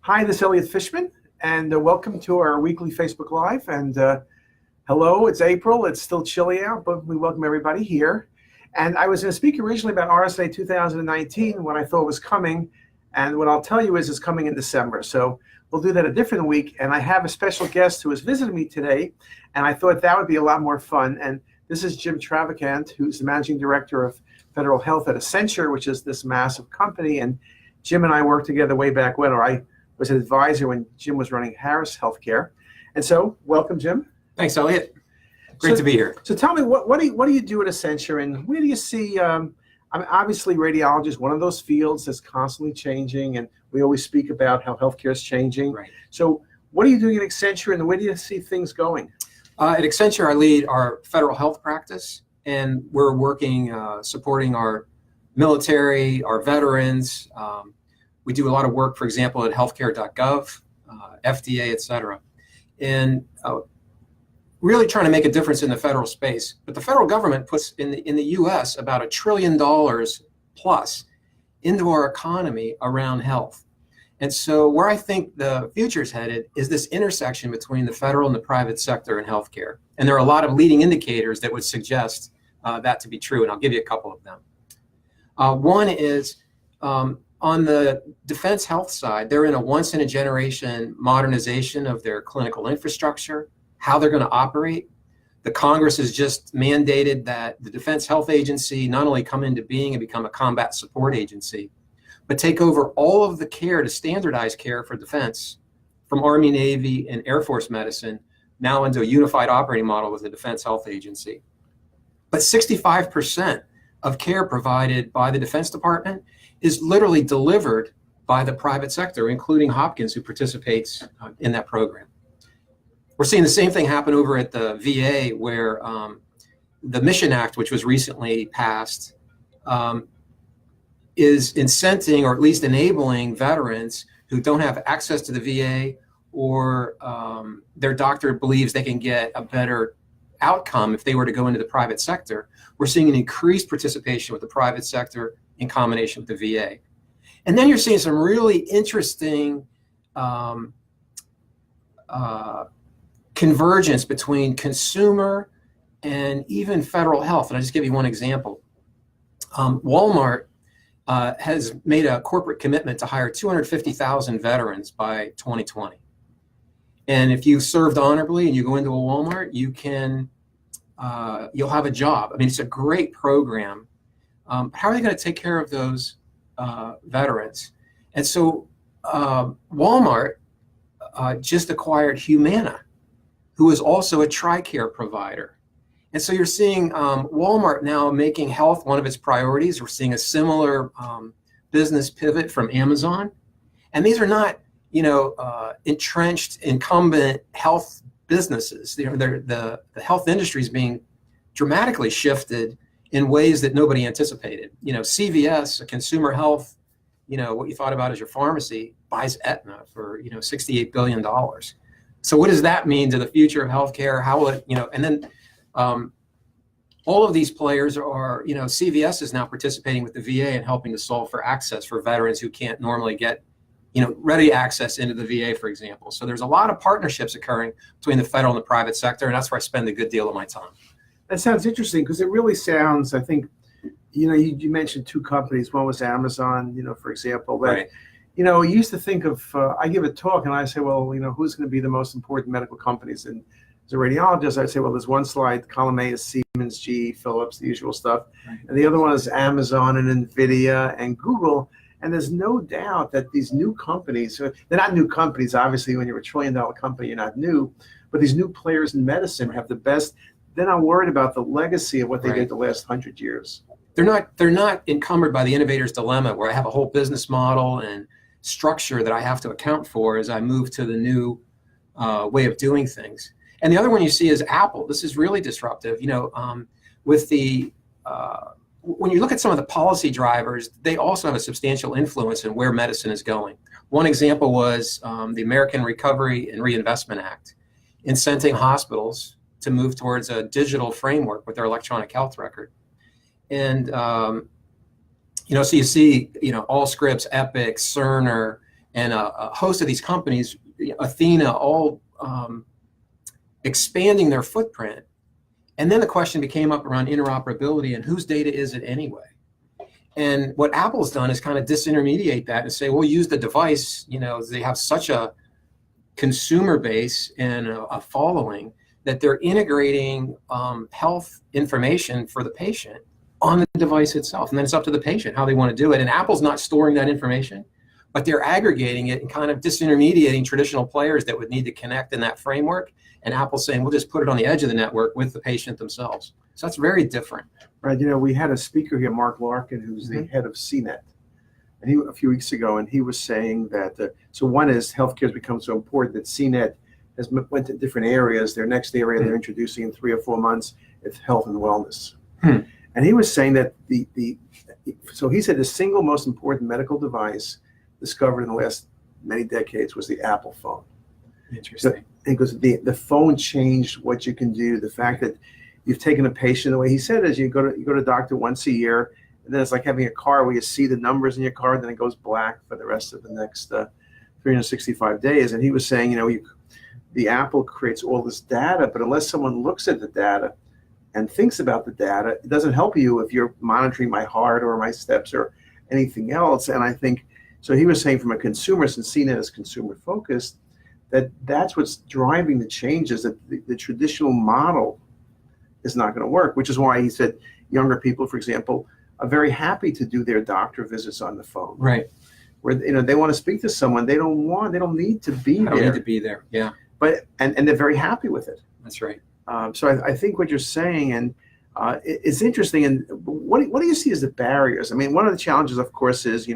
Hi, this is Elliot Fishman, and welcome to our weekly Facebook Live. And hello, it's April. It's still chilly out, but we welcome everybody here. And I was going to speak originally about RSA 2019, what I thought was coming, and what I'll tell you is it's coming in December. So we'll do that a different week. And I have a special guest who is visiting me today, and I thought that would be a lot more fun. And this is Jim Traficant, who's the Managing Director of Federal Health at Accenture, which is this massive company. And Jim and I worked together way back when, or I was an advisor when Jim was running Harris Healthcare. And so, welcome, Jim. Thanks, Elliot. Great to be here. So tell me, what do you do at Accenture, and where do you see, I mean, obviously radiology is one of those fields that's constantly changing, and we always speak about how healthcare is changing. Right. So what are you doing at Accenture, and where do you see things going? At Accenture, I lead our federal health practice, and we're working, supporting our military, our veterans. We do a lot of work, for example, at healthcare.gov, FDA, et cetera, and really trying to make a difference in the federal space. But the federal government puts in the U.S. about $1 trillion plus into our economy around health. And so where I think the future is headed is this intersection between the federal and the private sector in healthcare. And there are a lot of leading indicators that would suggest that to be true, and I'll give you a couple of them. One is, on the defense health side, they're in a once-in-a-generation modernization of their clinical infrastructure, how they're going to operate. The Congress has just mandated that the Defense Health Agency not only come into being and become a combat support agency, but take over all of the care to standardize care for defense from Army, Navy, and Air Force medicine now into a unified operating model with the Defense Health Agency. But 65% of care provided by the Defense Department is literally delivered by the private sector, including Hopkins, who participates in that program. We're seeing the same thing happen over at the VA, where the Mission Act, which was recently passed, is incenting, or at least enabling, veterans who don't have access to the VA, or their doctor believes they can get a better outcome if they were to go into the private sector. We're seeing an increased participation with the private sector in combination with the VA. And then you're seeing some really interesting convergence between consumer and even federal health. And I'll just give you one example. Walmart has made a corporate commitment to hire 250,000 veterans by 2020. And if you served honorably and you go into a Walmart, you can, you'll have a job. I mean, it's a great program. How are they going to take care of those veterans? And so Walmart just acquired Humana, who is also a TRICARE provider. And so you're seeing Walmart now making health one of its priorities. We're seeing a similar business pivot from Amazon. And these are not, entrenched incumbent health businesses. The health industry is being dramatically shifted in ways that nobody anticipated. CVS, a consumer health, what you thought about as your pharmacy, buys Aetna for, $68 billion. So what does that mean to the future of healthcare? How will it, and then all of these players are, CVS is now participating with the VA and helping to solve for access for veterans who can't normally get, ready access into the VA, for example. So there's a lot of partnerships occurring between the federal and the private sector, and that's where I spend a good deal of my time. That sounds interesting, because it really sounds, I think, you mentioned two companies. One was Amazon, for example, that, Right. You used to think of, I give a talk and I say, well, who's going to be the most important medical companies? And as a radiologist, I'd say, well, there's one slide, column A is Siemens, GE, Philips, the usual stuff. Right. And the other one is Amazon and NVIDIA and Google. And there's no doubt that these new companies, they're not new companies, obviously. When you're $1 trillion company, you're not new, but these new players in medicine have the best. They're not worried about the legacy of what they did the last 100 years. They're not encumbered by the innovator's dilemma, where I have a whole business model and structure that I have to account for as I move to the new way of doing things. And the other one you see is Apple. This is really disruptive. With the when you look at some of the policy drivers, they also have a substantial influence in where medicine is going. One example was the American Recovery and Reinvestment Act, incenting hospitals to move towards a digital framework with their electronic health record. And, so you see, Allscripts, Epic, Cerner, and a host of these companies, Athena, all expanding their footprint. And then the question became up around interoperability and whose data is it anyway? And what Apple's done is kind of disintermediate that and say, we'll use the device. They have such a consumer base and a following that they're integrating health information for the patient on the device itself. And then it's up to the patient how they want to do it. And Apple's not storing that information, but they're aggregating it and kind of disintermediating traditional players that would need to connect in that framework. And Apple's saying, we'll just put it on the edge of the network with the patient themselves. So that's very different. Right. We had a speaker here, Mark Larkin, who's the head of CNET, and a few weeks ago, and he was saying that, so one is healthcare has become so important that CNET went to different areas. Their next area they're introducing in 3 or 4 months is health and wellness. And he was saying that so he said the single most important medical device discovered in the last many decades was the Apple phone. Interesting. Because the phone changed what you can do. The fact that you've taken a patient, the way he said is you go to doctor once a year, and then it's like having a car where you see the numbers in your car, then it goes black for the rest of the next 365 days. And he was saying, the Apple creates all this data, but unless someone looks at the data and thinks about the data, it doesn't help you if you're monitoring my heart or my steps or anything else. And I think, so he was saying from a consumer, since CNET is consumer focused, that's what's driving the changes, that the traditional model is not going to work, which is why he said younger people, for example, are very happy to do their doctor visits on the phone. Right. Where they want to speak to someone, they don't need to be there. They don't need to be there. Yeah. But and they're very happy with it. That's right. So I think what you're saying, and it's interesting. And what do you see as the barriers? I mean, one of the challenges, of course, is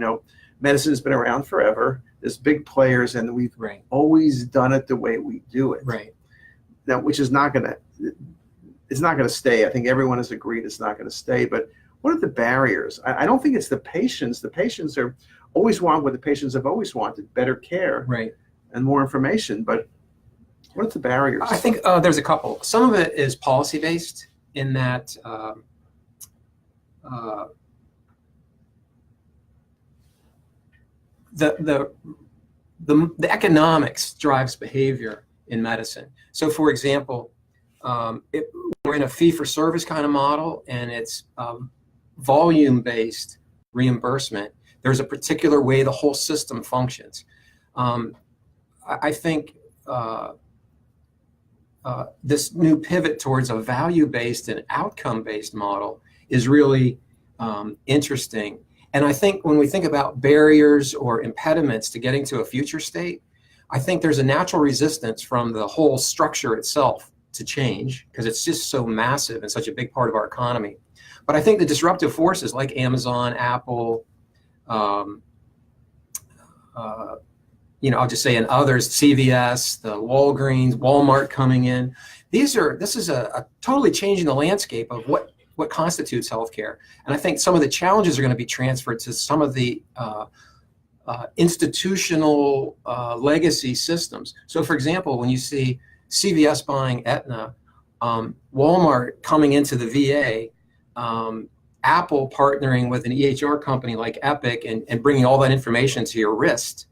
medicine has been around forever. There's big players, and we've always done it the way we do it. Right. Now, which is not going to stay. I think everyone has agreed it's not going to stay. But what are the barriers? I don't think it's the patients. The patients always want what the patients have always wanted: better care, and more information. But what are the barriers? I think there's a couple. Some of it is policy based in that the economics drives behavior in medicine. So, for example, we're in a fee-for-service kind of model, and it's volume-based reimbursement. There's a particular way the whole system functions. I think this new pivot towards a value-based and outcome-based model is really interesting. And I think when we think about barriers or impediments to getting to a future state, I think there's a natural resistance from the whole structure itself to change, because it's just so massive and such a big part of our economy. But I think the disruptive forces like Amazon, Apple, I'll just say, and others, CVS, the Walgreens, Walmart coming in, this is a totally changing the landscape of what constitutes healthcare. And I think some of the challenges are going to be transferred to some of the institutional legacy systems. So, for example, when you see CVS buying Aetna, Walmart coming into the VA, Apple partnering with an EHR company like Epic and bringing all that information to your wrist,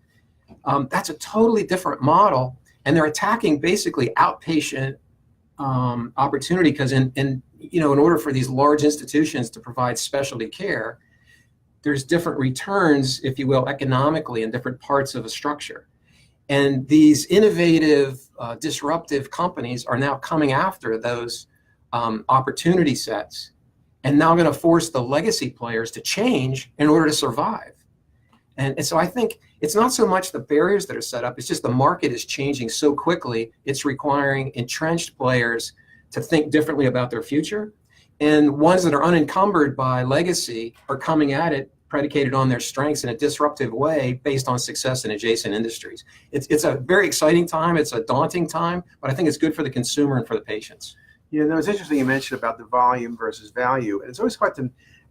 that's a totally different model. And they're attacking basically outpatient opportunity, because in order for these large institutions to provide specialty care, there's different returns, if you will, economically in different parts of a structure. And these innovative, disruptive companies are now coming after those opportunity sets, and now going to force the legacy players to change in order to survive. And so I think it's not so much the barriers that are set up, it's just the market is changing so quickly, it's requiring entrenched players to think differently about their future. And ones that are unencumbered by legacy are coming at it predicated on their strengths in a disruptive way based on success in adjacent industries. It's a very exciting time, it's a daunting time, but I think it's good for the consumer and for the patients. It's interesting you mentioned about the volume versus value. And it's always hard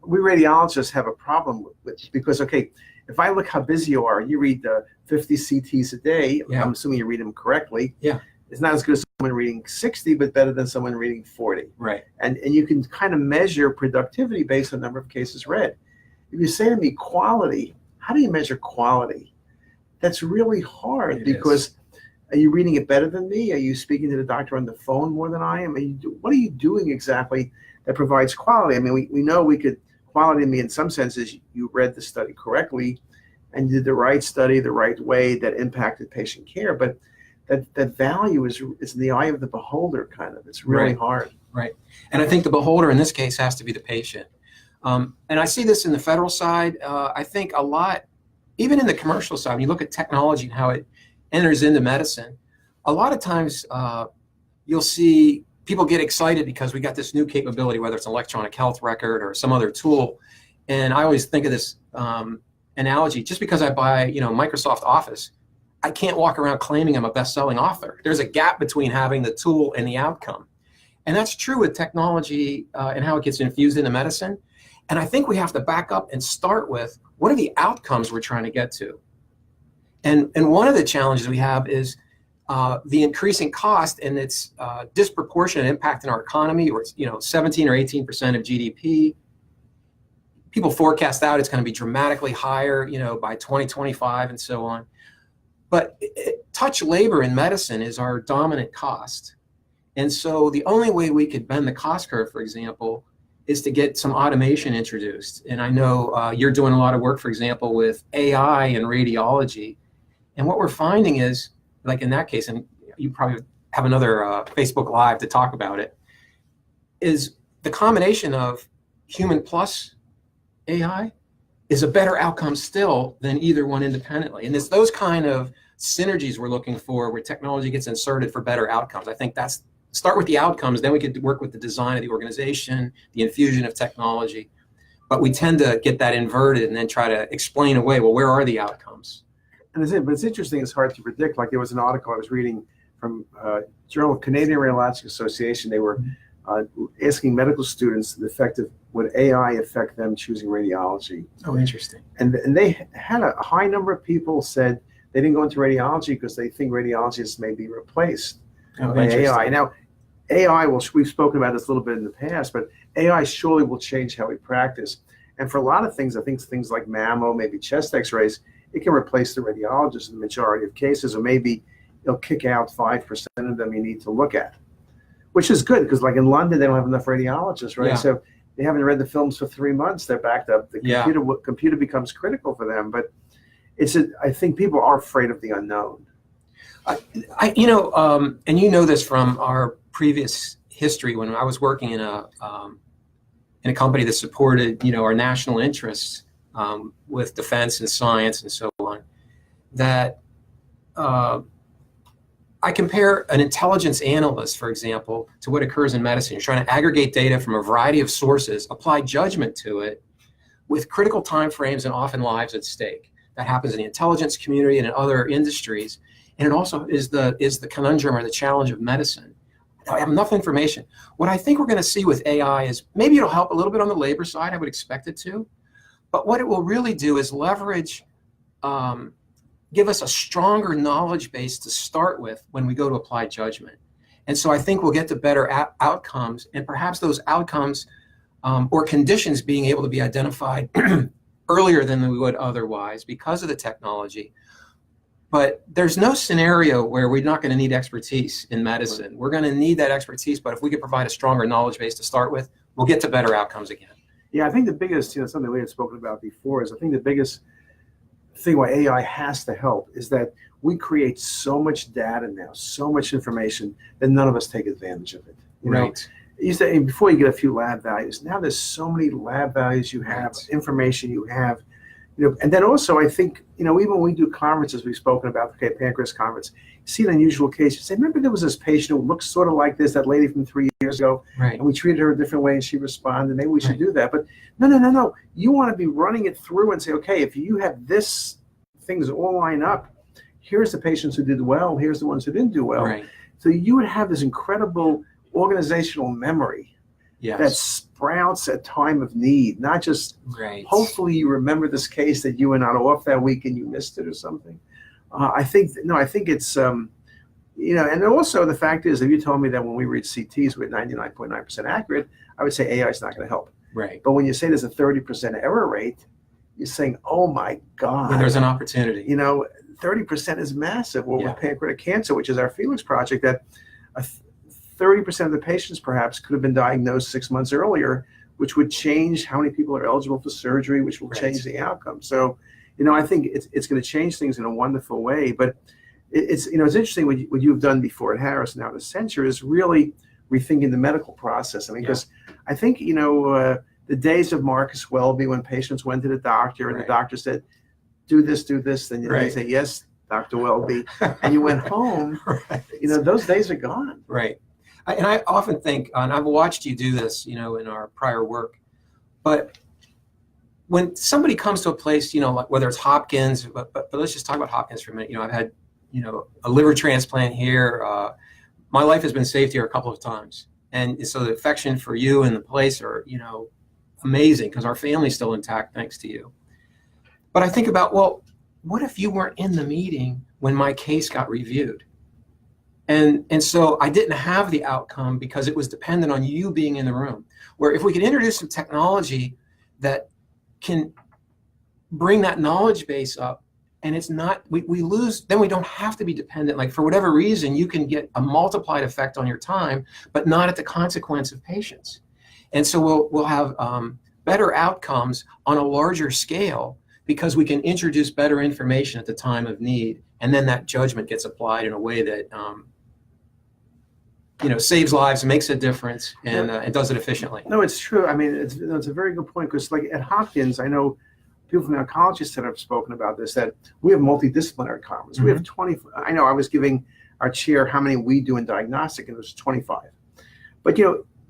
we radiologists have a problem with because, okay, if I look how busy you are, you read 50 CTs a day, I'm assuming you read them correctly. Yeah. It's not as good as someone reading 60, but better than someone reading 40. Right. And you can kind of measure productivity based on the number of cases read. If you say to me quality, how do you measure quality? that's really hard It because is. are you reading it better than me? Are you speaking to the doctor on the phone more than I am? What are you doing exactly that provides quality? I mean, we know we could, quality to me in some senses, you read the study correctly and you did the right study the right way that impacted patient care, but that value is in the eye of the beholder, kind of. It's really Right. hard. Right. And I think the beholder in this case has to be the patient. And I see this in the federal side. I think a lot, even in the commercial side, when you look at technology and how it enters into medicine, a lot of times you'll see people get excited because we got this new capability, whether it's an electronic health record or some other tool. And I always think of this analogy: just because I buy, Microsoft Office, I can't walk around claiming I'm a best-selling author. There's a gap between having the tool and the outcome. And that's true with technology and how it gets infused into medicine. And I think we have to back up and start with, what are the outcomes we're trying to get to? And one of the challenges we have is the increasing cost and its disproportionate impact in our economy, or 17 or 18% of GDP. People forecast out it's going to be dramatically higher, by 2025 and so on. But touch labor in medicine is our dominant cost. And so the only way we could bend the cost curve, for example, is to get some automation introduced. And I know you're doing a lot of work, for example, with AI and radiology. And what we're finding is, like in that case, and you probably have another Facebook Live to talk about it, is the combination of human plus AI is a better outcome still than either one independently. And it's those kind of synergies we're looking for, where technology gets inserted for better outcomes. I think that's, start with the outcomes, then we could work with the design of the organization, the infusion of technology. But we tend to get that inverted and then try to explain away, well, where are the outcomes? And but it's interesting, it's hard to predict. Like, there was an article I was reading from Journal of Canadian Radiologic Association. They were asking medical students the effect of, would AI affect them choosing radiology? Oh, interesting. And they had a high number of people said they didn't go into radiology because they think radiologists may be replaced by AI. Now, AI, we've spoken about this a little bit in the past, but AI surely will change how we practice. And for a lot of things, I think things like mammo, maybe chest x-rays, it can replace the radiologist in the majority of cases, or maybe it'll kick out 5% of them you need to look at, which is good, because like in London, they don't have enough radiologists, right? Yeah. So they haven't read the films for 3 months, they're backed up. The computer becomes critical for them, but I think people are afraid of the unknown. And this from our previous history, when I was working in a company that supported, our national interests with defense and science and so on, that I compare an intelligence analyst, for example, to what occurs in medicine. You're trying to aggregate data from a variety of sources, apply judgment to it with critical timeframes and often lives at stake. That happens in the intelligence community and in other industries. And it also is the conundrum or the challenge of medicine. I have enough information. What I think we're going to see with AI is, maybe it'll help a little bit on the labor side. I would expect it to. But what it will really do is leverage, give us a stronger knowledge base to start with when we go to apply judgment. And so I think we'll get to better outcomes, and perhaps those outcomes or conditions being able to be identified earlier than we would otherwise because of the technology. But there's no scenario where we're not going to need expertise in medicine. We're going to need that expertise, but if we could provide a stronger knowledge base to start with, we'll get to better outcomes again. Yeah, I think the biggest, something we had spoken about before, is I think the biggest thing why AI has to help is that we create so much data now, so much information, that none of us take advantage of it. Right. You say before you get a few lab values, now there's so many lab values you have, Right. information you have, and then also I think, even when we do conferences, we've spoken about, pancreas conference, you see an unusual case, you say, remember there was this patient who looks sort of like this, that lady from 3 years ago, Right. and we treated her a different way and she responded, maybe we should do that. But no. You want to be running it through and say, okay, if you have this, things all line up, here's the patients who did well, here's the ones who didn't do well. Right. So you would have this incredible organizational memory that sprouts at time of need, not just hopefully you remember this case that you were not off that week and you missed it or something. I think it's, and also the fact is, if you told me that when we read CTs we're 99.9% accurate, I would say AI is not going to help. Right. But when you say there's a 30% error rate, you're saying, oh my God. Yeah, there's an opportunity. 30% is massive. Well, Yeah. with pancreatic cancer, which is our Felix project, that 30% of the patients perhaps could have been diagnosed 6 months earlier, which would change how many people are eligible for surgery, which will change the outcome. So, I think it's going to change things in a wonderful way. But it's interesting what you've done before at Harris, now at Accenture, is really rethinking the medical process. I mean, because I think, the days of Marcus Welby, when patients went to the doctor and the doctor said, do this, then you say, yes, Dr. Welby, and you went home, those days are gone. Right. And I often think, and I've watched you do this, in our prior work, but when somebody comes to a place, like whether it's Hopkins, but let's just talk about Hopkins for a minute. I've had, a liver transplant here. My life has been saved here a couple of times. And so the affection for you and the place are, amazing, because our family's still intact thanks to you. But I think about, well, what if you weren't in the meeting when my case got reviewed? And so I didn't have the outcome because it was dependent on you being in the room. Where if we could introduce some technology that can bring that knowledge base up, and it's not, we lose, then we don't have to be dependent. Like, for whatever reason, you can get a multiplied effect on your time, but not at the consequence of patients. And so we'll have better outcomes on a larger scale because we can introduce better information at the time of need, and then that judgment gets applied in a way that saves lives, makes a difference, and does it efficiently. No, it's true. I mean, it's a very good point, because like at Hopkins, I know people from the oncology center have spoken about this, that we have multidisciplinary conference. We have 20. I know I was giving our chair how many we do in diagnostic, and it was 25. But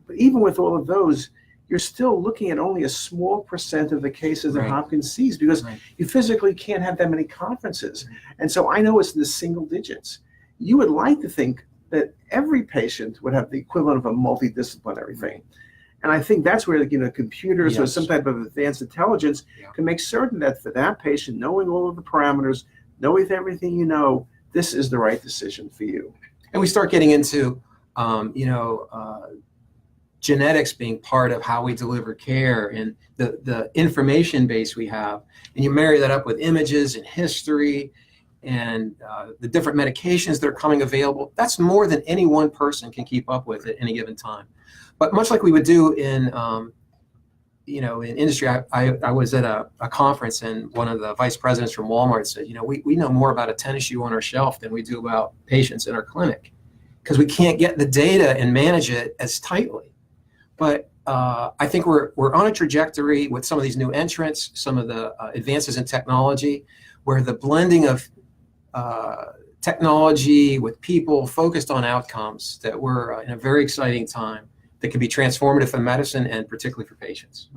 but even with all of those, you're still looking at only a small percent of the cases that Hopkins sees, because you physically can't have that many conferences. And so I know it's in the single digits. You would like to think that every patient would have the equivalent of a multidisciplinary thing. And I think that's where computers or some type of advanced intelligence can make certain that for that patient, knowing all of the parameters, knowing everything this is the right decision for you. And we start getting into genetics being part of how we deliver care, and the information base we have, and you marry that up with images and history and the different medications that are coming available. That's more than any one person can keep up with at any given time. But much like we would do in in industry, I was at a conference, and one of the vice presidents from Walmart said, we know more about a tennis shoe on our shelf than we do about patients in our clinic, because we can't get the data and manage it as tightly. But I think we're on a trajectory with some of these new entrants, some of the advances in technology, where the blending of technology with people focused on outcomes, that we're in a very exciting time that can be transformative for medicine and particularly for patients.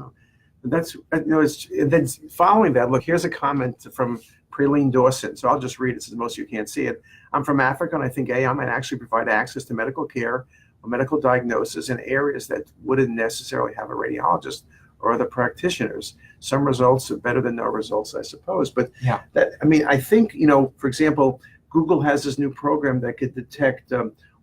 That's then following that, look, here's a comment from Praline Dawson. So I'll just read it since most of you can't see it. I'm from Africa, and I think AI might actually provide access to medical care or medical diagnosis in areas that wouldn't necessarily have a radiologist or other practitioners. Some results are better than no results, I suppose. But I think, for example, Google has this new program that could detect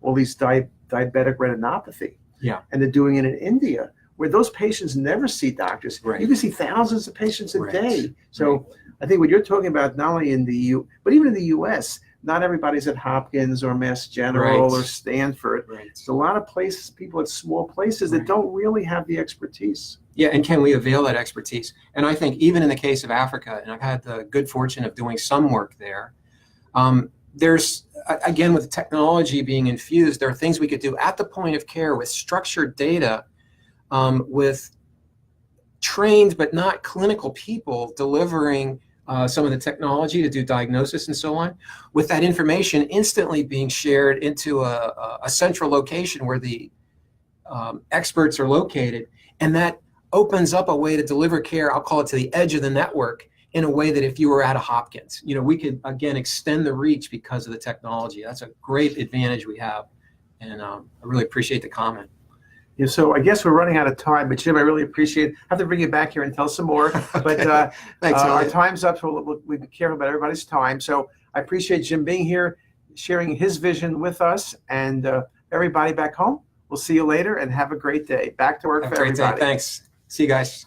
all these diabetic retinopathy. Yeah. And they're doing it in India, where those patients never see doctors. You can see thousands of patients a day. So I think what you're talking about, not only in the EU, but even in the US, not everybody's at Hopkins or Mass General or Stanford. There's a lot of places, people at small places that don't really have the expertise. Yeah, and can we avail that expertise? And I think even in the case of Africa, and I've had the good fortune of doing some work there, there's, again, with technology being infused, there are things we could do at the point of care with structured data, with trained but not clinical people delivering some of the technology to do diagnosis and so on, with that information instantly being shared into a central location where the experts are located. And that opens up a way to deliver care, I'll call it to the edge of the network, in a way that if you were at a Hopkins, we could, again, extend the reach because of the technology. That's a great advantage we have. And I really appreciate the comment. Yeah, so I guess we're running out of time, but Jim, I really appreciate it. I have to bring you back here and tell some more, but Thanks, our time's up, so we'll be careful about everybody's time. So I appreciate Jim being here, sharing his vision with us, and everybody back home. We'll see you later, and have a great day. Back to work for everybody. Great day. Thanks. See you guys.